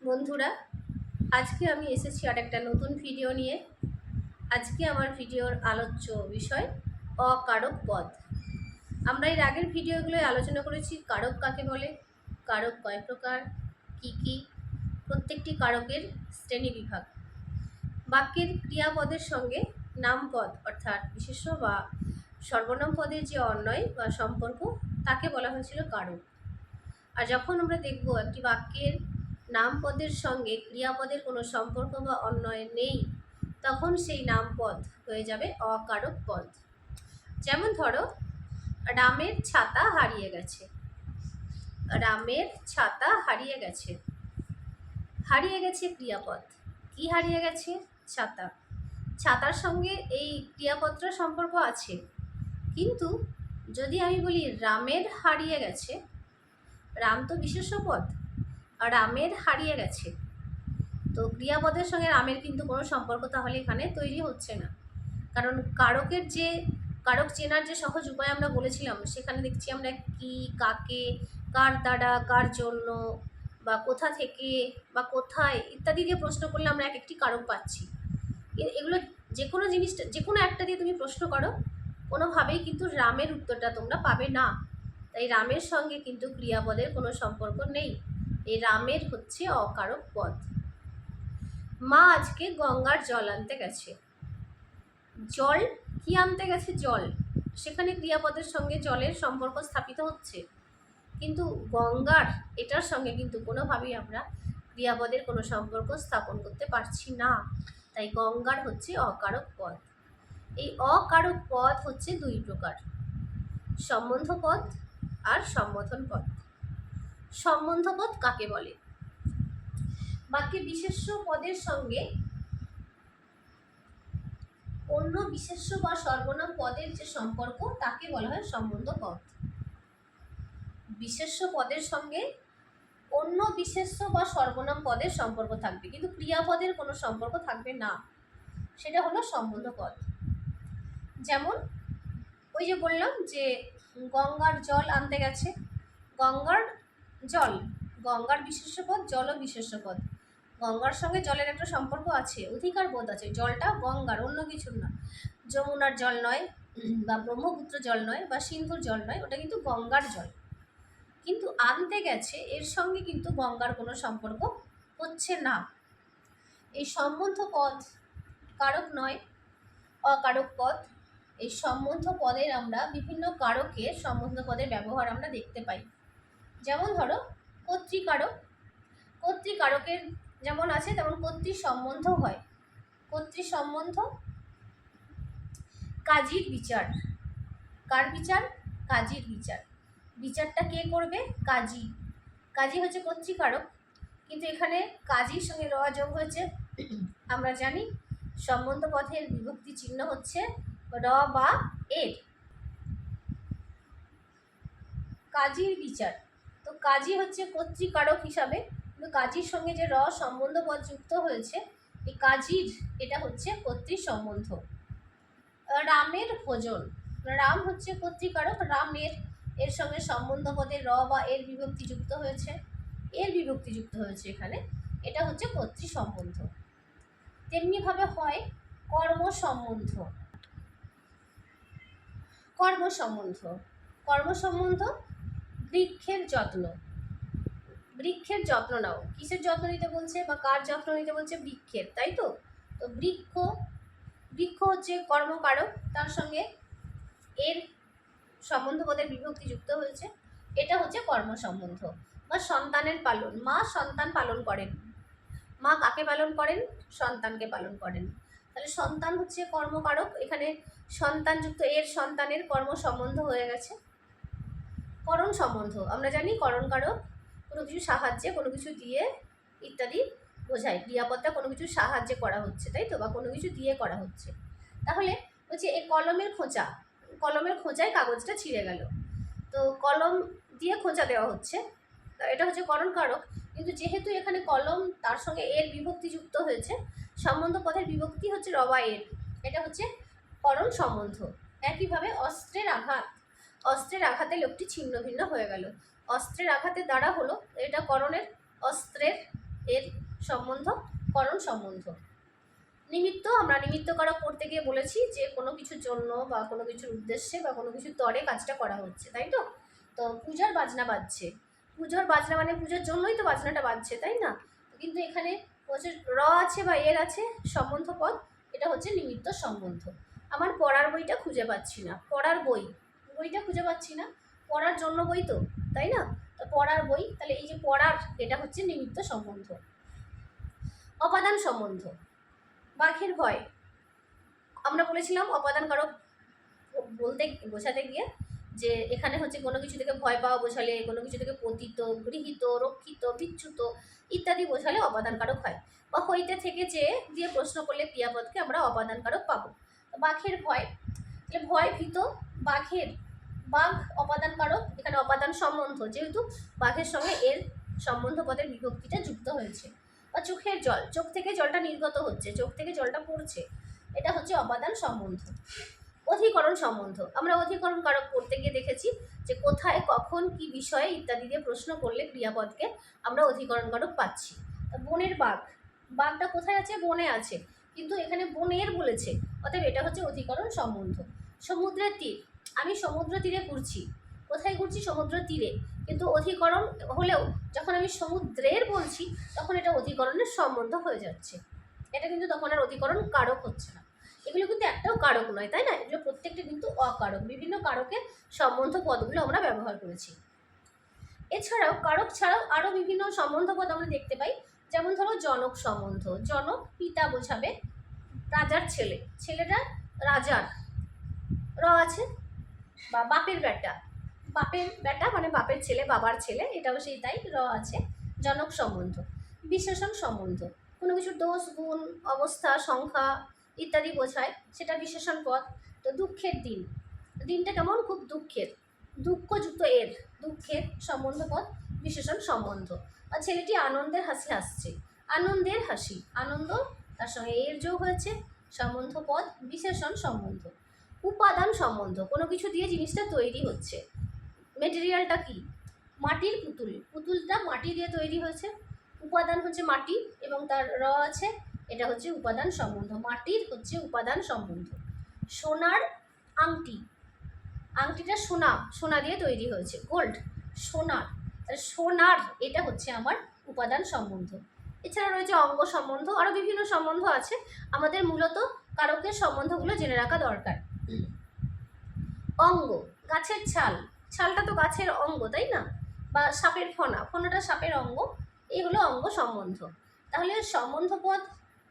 বন্ধুরা, আজকে আমি এসেছি আর একটা নতুন ভিডিও নিয়ে। আজকে আমার ভিডিওর আলোচ্য বিষয় অকারক পদ। আমরা এর আগের ভিডিওগুলোয় আলোচনা করেছি কারক কাকে বলে, কারক কয় প্রকার, কি কি, প্রত্যেকটি কারকের শ্রেণী বিভাগ। বাক্যের ক্রিয়াপদের সঙ্গে নামপদ অর্থাৎ বিশেষ্য বা সর্বনাম পদের যে অন্বয় বা সম্পর্ক তাকে বলা হয়েছিল কারক। আর যখন আমরা দেখব একটি বাক্যের নামপদের সঙ্গে ক্রিয়াপদের কোনো সম্পর্ক বা অন্বয় নেই, তখন সেই নামপদ হয়ে যাবে অকারক পদ। যেমন ধরো, রামের ছাতা হারিয়ে গেছে। রামের ছাতা হারিয়ে গেছে। হারিয়ে গেছে ক্রিয়াপদ। কি হারিয়ে গেছে? ছাতা। ছাতার সঙ্গে এই ক্রিয়াপদটার সম্পর্ক আছে, কিন্তু যদি আমি বলি রামের হারিয়ে গেছে, রাম তো বিশেষ্য পদ, আর রামের হারিয়ে গেছে, তো ক্রিয়াপদের সঙ্গে রামের কিন্তু কোনো সম্পর্ক তাহলে এখানে তৈরি হচ্ছে না। কারণ কারকের যে কারক চেনার যে সহজ উপায় আমরা বলেছিলাম, সেখানে দেখছি আমরা কি, কাকে, কার দ্বারা, কার জন্য, বা কোথা থেকে বা কোথায় ইত্যাদি দিয়ে প্রশ্ন করলে আমরা এক একটি কারক পাচ্ছি। এগুলো যে কোনো জিনিসটা, যে কোনো একটা দিয়ে তুমি প্রশ্ন করো, কোনোভাবেই কিন্তু রামের উত্তরটা তোমরা পাবে না। তাই রামের সঙ্গে কিন্তু ক্রিয়াপদের কোনো সম্পর্ক নেই। এই রামের হচ্ছে অকারক পদ। মা আজকে গঙ্গার জল আনতে গেছে। জল কি আনতে গেছে? জল। সেখানে ক্রিয়াপদের সঙ্গে জলের সম্পর্ক স্থাপিত হচ্ছে, কিন্তু গঙ্গার এটার সঙ্গে কিন্তু কোনোভাবেই আমরা ক্রিয়াপদের কোনো সম্পর্ক স্থাপন করতে পারছি না। তাই গঙ্গার হচ্ছে অকারক পদ। এই অকারক পদ হচ্ছে দুই প্রকার, সম্বন্ধ পদ আর সম্বোধন পদ। সম্বন্ধ পদ কাকে বলে? বাক্যে বিশেষ্য পদের সঙ্গে অন্য বিশেষ্য বা সর্বনাম পদের যে সম্পর্ক তাকে বলা হয় সম্বন্ধ পদ। বিশেষ্য পদের সঙ্গে অন্য বিশেষ্য বা সর্বনাম পদের সম্পর্ক থাকবে, কিন্তু ক্রিয়াপদের কোনো সম্পর্ক থাকবে না, সেটা হলো সম্বন্ধ পদ। যেমন ওই যে বললাম যে গঙ্গার জল আনতে গেছে। গঙ্গার জল, গঙ্গার বিশেষ্য পদ, জলও বিশেষ্য পদ। গঙ্গার সঙ্গে জলের একটা সম্পর্ক আছে, অধিকার বোধ আছে। জলটা গঙ্গার, অন্য কিছুর না। যমুনার জল নয়, বা ব্রহ্মপুত্র জল নয়, বা সিন্ধুর জল নয়, ওটা কিন্তু গঙ্গার জল। কিন্তু আনতে গেছে, এর সঙ্গে কিন্তু গঙ্গার কোনো সম্পর্ক হচ্ছে না। এই সম্বন্ধ পদ কারক নয়, অকারক পদ। এই সম্বন্ধ পদের আমরা বিভিন্ন কারকে সম্বন্ধ পদের ব্যবহার আমরা দেখতে পাই। যেমন ধরো কর্তৃকারক। কর্তৃকারকের যেমন আছে তেমন কর্তৃ সম্বন্ধ হয়। কর্তৃ সম্বন্ধ কাজীর বিচার। কার বিচার? কাজীর বিচার। বিচারটা কে করবে? কাজী। কাজী হচ্ছে কর্তৃকারক, কিন্তু এখানে কাজীর সঙ্গে র যোগ হয়েছে। আমরা জানি সম্বন্ধ পদের বিভক্তি চিহ্ন হচ্ছে র বা এর। কাজীর বিচার, তো কাজী হচ্ছে কর্তৃকারক হিসাবে, কিন্তু কাজীর সঙ্গে যে র সম্বন্ধ পদ যুক্ত হয়েছে, এই কাজীর এটা হচ্ছে কর্তৃ সম্বন্ধ। রামের ভোজন, রাম হচ্ছে কর্তৃকারক, রামের এর সঙ্গে সম্বন্ধ পদে র বা এর বিভক্তি যুক্ত হয়েছে, এর বিভক্তি যুক্ত হয়েছে এখানে, এটা হচ্ছে কর্তৃ সম্বন্ধ। তেমনিভাবে হয় কর্ম সম্বন্ধ। কর্ম সম্বন্ধ, কর্ম সম্বন্ধ বৃক্ষের যত্ন। বৃক্ষের যত্ন নাও। কিসের যত্ন নিতে বলছে বা কার যত্ন নিতে বলছে? বৃক্ষের, তাই তো। তো বৃক্ষ, বৃক্ষ হচ্ছে কর্মকারক, তার সঙ্গে এর সম্বন্ধ পদের বিভক্তি যুক্ত হয়েছে, এটা হচ্ছে কর্ম সম্বন্ধ। বা সন্তানের পালন, মা সন্তান পালন করেন। মা কাকে পালন করেন? সন্তানকে পালন করেন। তাহলে সন্তান হচ্ছে কর্মকারক, এখানে সন্তান যুক্ত এর সন্তানের কর্ম সম্বন্ধ হয়ে গেছে। করণ সম্বন্ধ, আমরা জানি করণ কারক কোনো কিছু সাহায্যে, কোনো কিছু দিয়ে ইত্যাদি বোঝায়। ক্রিয়াপদটা কোনো কিছু সাহায্যে করা হচ্ছে, তাই তো, বা কোনো কিছু দিয়ে করা হচ্ছে। তাহলে হচ্ছে এই কলমের খোঁচা, কলমের খোঁচায় কাগজটা ছিঁড়ে গেল, তো কলম দিয়ে খোঁচা দেওয়া হচ্ছে, এটা হচ্ছে করণ কারক। কিন্তু যেহেতু এখানে কলম তার সঙ্গে এর বিভক্তি যুক্ত হয়েছে, সম্বন্ধ পদের বিভক্তি হচ্ছে র বা এর, এটা হচ্ছে করণ সম্বন্ধ। একইভাবে অস্ত্রের আঘাত, অস্ত্রের আঘাতে লোকটি ছিন্ন ভিন্ন হয়ে গেল। অস্ত্রের আঘাতের দ্বারা হলো, এটা করণের, অস্ত্রের এর সম্বন্ধ, করণ সম্বন্ধ। নিমিত্ত, আমরা নিমিত্ত কারক পড়তে গিয়ে বলেছি যে কোনো কিছুর জন্য বা কোনো কিছুর উদ্দেশ্যে বা কোনো কিছুর তরে কাজটা করা হচ্ছে, তাই তো? তো পূজার বাজনা বাজছে, পুজোর বাজনা মানে পুজোর জন্যই তো বাজনাটা বাজছে, তাই না? কিন্তু এখানে হচ্ছে র আছে বা এর আছে সম্বন্ধ পদ, এটা হচ্ছে নিমিত্ত সম্বন্ধ। আমার পড়ার বইটা খুঁজে পাচ্ছি না, পড়ার বইটা খুঁজে পাচ্ছি না, পড়ার জন্য বই তো, তাই না? তো পড়ার বই, তাহলে এই যে পড়ার, এটা হচ্ছে নিমিত্ত সম্বন্ধ। অপাদান সম্বন্ধ, বাঘের ভয়, আমরা বলেছিলাম অপাদান কারক বলতে বোঝাতে গিয়ে যে এখানে হচ্ছে কোনো কিছু থেকে ভয় পাওয়া বোঝালে, কোনো কিছু থেকে পতিত, গৃহীত, রক্ষিত, বিচ্যুত ইত্যাদি বোঝালে অপাদান কারক হয়। বা হইতে থেকে যে দিয়ে প্রশ্ন করলে ক্রিয়াপদকে আমরা অপাদান কারক পাবো। বাঘের ভয়, তাহলে ভয় ভীত, বাঘের, বাঘ অপাদান কারক, এখানে অপাদান সম্বন্ধ, যেহেতু বাঘের সঙ্গে এর সম্বন্ধ পদের বিভক্তিটা যুক্ত হয়েছে। বা চোখের জল, চোখ থেকে জলটা নির্গত হচ্ছে, চোখ থেকে জলটা পড়ছে, এটা হচ্ছে অপাদান সম্বন্ধ। অধিকরণ সম্বন্ধ, আমরা অধিকরণ কারক পড়তে গিয়ে দেখেছি যে কোথায়, কখন, কি বিষয়ে ইত্যাদি দিয়ে প্রশ্ন করলে ক্রিয়াপদকে আমরা অধিকরণ কারক পাচ্ছি। বনের বাঘ, বাঘটা কোথায় আছে? বনে আছে, কিন্তু এখানে বনের বলেছে, অতএব এটা হচ্ছে অধিকরণ সম্বন্ধ। সমুদ্রের তীর, আমি সমুদ্র তীরে ঘুরছি, কোথায় ঘুরছি? সমুদ্র তীরে, কিন্তু অধিকরণ হলেও যখন আমি সমুদ্রের বলছি তখন এটা অধিকরণের সম্বন্ধ হয়ে যাচ্ছে, এটা কিন্তু তখন আর অধিকরণ কারক হচ্ছে না। এগুলো কিন্তু একটাও কারক নয়, তাই না? এগুলো প্রত্যেকটা কিন্তু অকারক, বিভিন্ন কারকের সম্বন্ধ পদগুলো আমরা ব্যবহার করেছি। এছাড়াও কারক ছাড়াও আরও বিভিন্ন সম্বন্ধ পদ আমরা দেখতে পাই, যেমন ধরো জনক সম্বন্ধ, জনক পিতা বোঝাবে, রাজার ছেলে, ছেলেটা রাজার, র আছে। বা বাপের বেটা, বাপের বেটা মানে বাপের ছেলে, বাবার ছেলে, এটাও সেই তাই, র আছে। জনক সম্বন্ধ। বিশেষণ সম্বন্ধ, কোনো কিছুর দোষ, গুণ, অবস্থা, সংখ্যা ইত্যাদি বোঝায়, সেটা বিশেষণ পদ। তো দুঃখের দিন, দিনটা কেমন? খুব দুঃখের, দুঃখযুক্ত এর, দুঃখের সম্বন্ধ পদ, বিশেষণ সম্বন্ধ। আর ছেলেটি আনন্দের হাসি হাসছে, আনন্দের হাসি, আনন্দ তার সঙ্গে এর যোগ হয়েছে, সম্বন্ধ পদ, বিশেষণ সম্বন্ধ। উপাদান সম্বন্ধ, কোনো কিছু দিয়ে জিনিসটা তৈরি হচ্ছে, মেটেরিয়ালটা কি? মাটির পুতুল, পুতুলটা মাটি দিয়ে তৈরি হয়েছে, উপাদান হচ্ছে মাটি এবং তার র আছে, এটা হচ্ছে উপাদান সম্বন্ধ, মাটির হচ্ছে উপাদান সম্বন্ধ। সোনার আংটি, আংটিটা সোনা, সোনা দিয়ে তৈরি হয়েছে, গোল্ড, সোনার, সোনার, এটা হচ্ছে আমার উপাদান সম্বন্ধ। এছাড়া রয়েছে অঙ্গ সম্বন্ধ, আরও বিভিন্ন সম্বন্ধ আছে, আমাদের মূলত কারকের সম্বন্ধগুলো জেনে রাখা দরকার। অঙ্গ, গাছের ছাল, ছালটা তো গাছের অঙ্গ, তাই না? বা সাপের ফনা, ফনাটা সাপের অঙ্গ, এই হলো অঙ্গ সম্বন্ধ। তাহলে সম্বন্ধ পদ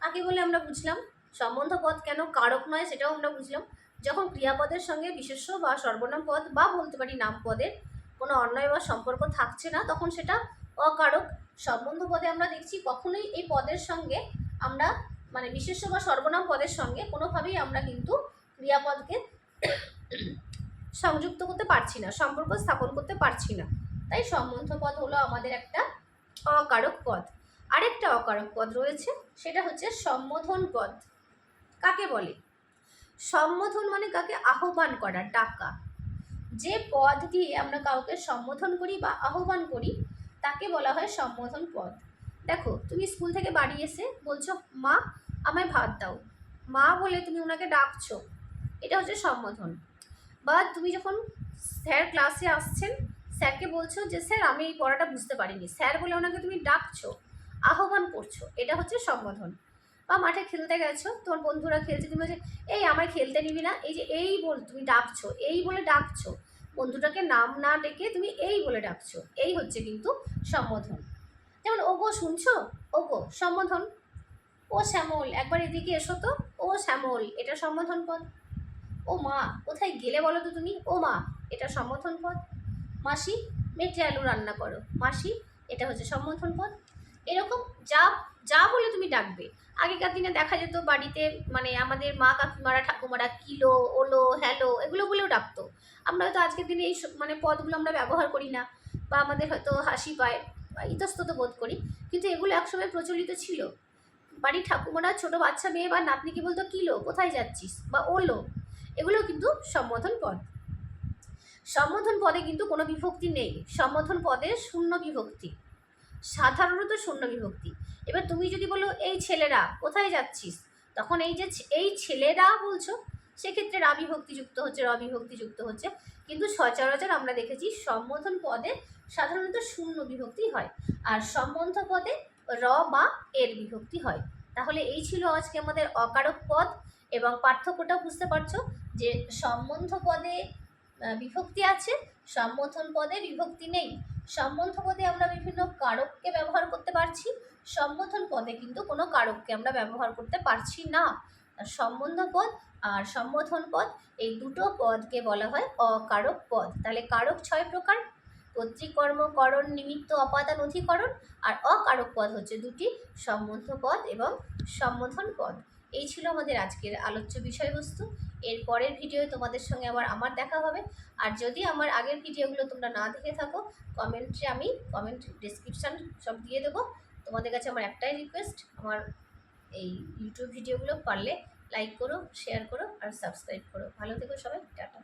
কাকে বলে আমরা বুঝলাম, সম্বন্ধ পদ কেন কারক নয় সেটাও আমরা বুঝলাম। যখন ক্রিয়াপদের সঙ্গে বিশেষ্য বা সর্বনাম পদ বা বলতে পারি নাম পদের কোনো অন্বয় বা সম্পর্ক থাকছে না, তখন সেটা অকারক। সম্বন্ধ পদে আমরা দেখছি কখনোই এই পদের সঙ্গে আমরা মানে বিশেষ্য বা সর্বনাম পদের সঙ্গে কোনোভাবেই আমরা কিন্তু ক্রিয়াপদকে সংযুক্ত করতে পারছি না, সম্পর্ক স্থাপন করতে পারছি না, তাই সম্বন্ধ পদ হলো আমাদের একটা অকারক পদ। আরেকটা অকারক পদ রয়েছে, সেটা হচ্ছে সম্বোধন পদ। কাকে বলে? সম্বোধন মানে কাকে আহ্বান করা, ডাকা। যে পদ দিয়ে আমরা কাউকে সম্বোধন করি বা আহ্বান করি তাকে বলা হয় সম্বোধন পদ। দেখো, তুমি স্কুল থেকে বাড়ি এসে বলছো মা আমায় ভাত দাও, মা বলে তুমি ওনাকে ডাকছো, এটা হচ্ছে সম্বোধন। বা তুমি যখন স্যার ক্লাসে আসছেন, স্যারকে বলছো যে স্যার আমি এই পড়াটা বুঝতে পারিনি, স্যার বলে ওনাকে তুমি ডাকছো, আহ্বান করছো, এটা হচ্ছে সম্বোধন। বা মাঠে খেলতে গেছো, তোমার বন্ধুরা খেলছে, তুমি বলছো এই আমায় খেলতে নিবি না, এই যে এই বল তুমি ডাকছো, এই বলে ডাকছো, বন্ধুটাকে নাম না ডেকে তুমি এই বলে ডাকছো, এই হচ্ছে কিন্তু সম্বোধন। যেমন ওগো শুনছো, ওগো সম্বোধন। ও শ্যামল একবার এদিকে এসো তো, ও শ্যামল, এটা সম্বোধন পদ। ও মা কোথায় গেলে বলো তো তুমি, ও মা, এটা সম্বোধন পদ। মাসি মেটে আলু রান্না করো, মাসি, এটা হচ্ছে সম্বোধন পদ। এরকম যা যা বলে তুমি ডাকবে। আগেকার দিনে দেখা যেত বাড়িতে মানে আমাদের মা কাকিমারা ঠাকুমারা কিলো, ওলো, হ্যালো এগুলো বলেও ডাকতো। আমরা হয়তো আজকের দিনে এই মানে পদগুলো আমরা ব্যবহার করি না, বা আমাদের হয়তো হাসি পায় বা ইতস্তত বোধ করি, কিন্তু এগুলো একসময় প্রচলিত ছিল। বাড়ির ঠাকুমারা ছোটো বাচ্চা মেয়ে বা নাতনিকে বলতো কিলো, কোথায় যাচ্ছিস, বা ওলো, এগুলো কিন্তু সম্বোধন পদ। সম্বোধন পদে কিন্তু কোনো বিভক্তি নেই, সম্বোধন পদে শূন্য বিভক্তি, সাধারণত শূন্য বিভক্তি। এবার তুমি যদি বলো এই ছেলেরা কোথায় যাচ্ছিস, তখন এই যে এই ছেলেরা বলছো, সেক্ষেত্রে রা বিভক্তি যুক্ত হচ্ছে, র বিভক্তি যুক্ত হচ্ছে। কিন্তু সচরাচর আমরা দেখেছি সম্বোধন পদে সাধারণত শূন্য বিভক্তি হয়, আর সম্বন্ধ পদে র বা এর বিভক্তি হয়। তাহলে এই ছিল আজকে আমাদের অকারক পদ, এবং পার্থক্যটা বুঝতে পারছো যে সম্বন্ধ পদে বিভক্তি আছে, সম্বোধন পদে বিভক্তি নেই। সম্বন্ধ পদে আমরা বিভিন্ন কারককে ব্যবহার করতে পারছি, সম্বোধন পদে কিন্তু কোনো কারককে আমরা ব্যবহার করতে পারছি না। সম্বন্ধ পদ আর সম্বোধন পদ এই দুটো পদকে বলা হয় অকারক পদ। তাহলে কারক 6 প্রকার: কর্তৃকর্ম, করণ, নিমিত্ত, অপাদান, অধিকরণ। আর অকারক পদ হচ্ছে দুটি: সম্বন্ধ পদ এবং সম্বোধন পদ। এই ছিল আমাদের আজকের আলোচ্য বিষয়বস্তু। এর পরের ভিডিওয়ে তোমাদের সঙ্গে আমার দেখা হবে। আর যদি আমার আগের ভিডিওগুলো তোমরা না দেখে থাকো, কমেন্টে আমি কমেন্ট ডিসক্রিপশান সব দিয়ে দেবো। তোমাদের কাছে আমার একটাই রিকোয়েস্ট, আমার এই ইউটিউব ভিডিওগুলো পারলে লাইক করো, শেয়ার করো আর সাবস্ক্রাইব করো। ভালো থেকো সবাই, টাটা।